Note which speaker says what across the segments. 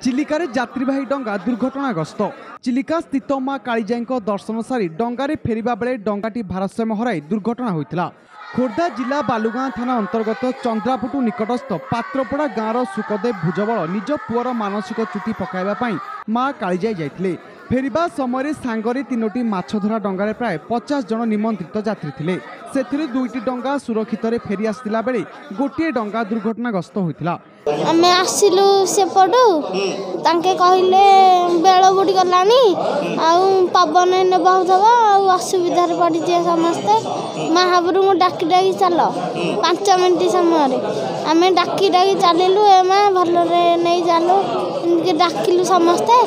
Speaker 1: चिलिकार यात्रीवाही डंगा दुर्घटनाग्रस्त। चिलिका स्थित मां कालीजाई दर्शन सारी डंगारे फेरिबा बेले डंगाटी भारसाम्य हराई दुर्घटना होइतिला। खोर्धा जिला बालुगां थाना अंतर्गत चंद्रापुटु निकटस्थ पात्रपड़ा गाँवर सुखदेव भुजबल निज पुअर मानसिक चुटी पकाइबा पई मां कालीजाई जाइथिले। फेरिबा समय सांगरे 3टी माछधरा डंगारे प्राय 50 जन निमंत्रित यात्री थिले। सेथिरे 2टी डंगा सुरक्षित फेरी आसतिला बेले गोटे डंगा दुर्घटनाग्रस्त होइतिला।
Speaker 2: आमे आसिलु सेपटू तांके कहिले बेल बुडी गलानी आउ पवन ने बहुथबा आउ असुविधा रे पड़ी जे समस्ते महाबुरु मु डाकी डाकी चलो 5 मिनिट समय रे आमे डाकी डाकी चलिलु ए मा भलो रे नै जालो इनके डाकिलु समस्ते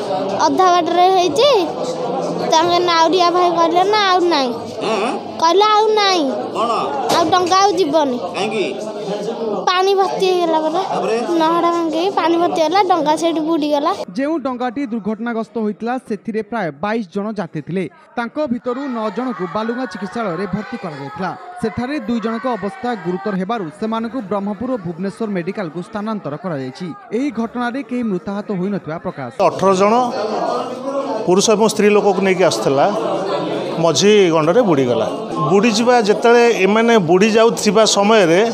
Speaker 2: अधा बाट रे हेची तांगे नाउरिया भाई कहले ना आउ नाही कहले आउ नाही आउ डंगा आउ जीवनी पानी भर्ती होला बरे नहडा भांगे पानी भर्ती होला डंगा सेठी बुडी गला।
Speaker 1: जेउ डंगाटी दुर्घटनाग्रस्त होइतिला सेथिरे प्राय 22 जन यात्री थिले। तांको भितरु 9 जन को बालुगां चिकित्सालय रे भर्ती करा जायतिला। सेठारे 2 जन को अवस्था गुरुतर हेबारु सेमानकु ब्रह्मपुर और भुवनेश्वर मेडिकल को स्थानांतर करा जायछि। एही घटना रे केही मृताहत होई नथिबा प्रकाश।
Speaker 3: 18 जन पुरुष और स्त्री लोक को नेकी आसला मझी गंडरे बुड़ी गला। बुड़ी जीवा जेतले एमाने बुड़ी जाउथिबा समय रे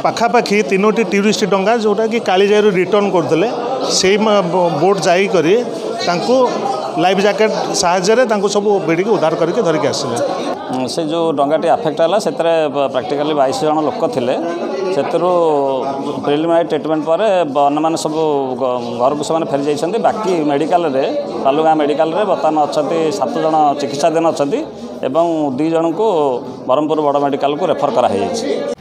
Speaker 3: पाखापाखि 3टी टूरिस्ट डंगा जोटा कि कालीजाई रिटर्न करते से बोट जाई करी तांको लाइफ जैकेट साहाय्य सब बेड़ी उद्धार करके धरिक आसिले।
Speaker 4: से जो डंगाटी आफेक्ट है से प्राक्टिकली 22 जन लोक थे से प्रिलिमिनारी ट्रिटमेंट पर अन्य सब घर को से फेरी जाइए। बाकी मेडिकल रे बालुगां मेडिकल रे बर्तमान अच्छा 7 जन चिकित्साधीन अच्छा एवं 2 जन को ब्रह्मपुर बड़ मेडिकल को रेफर कराई।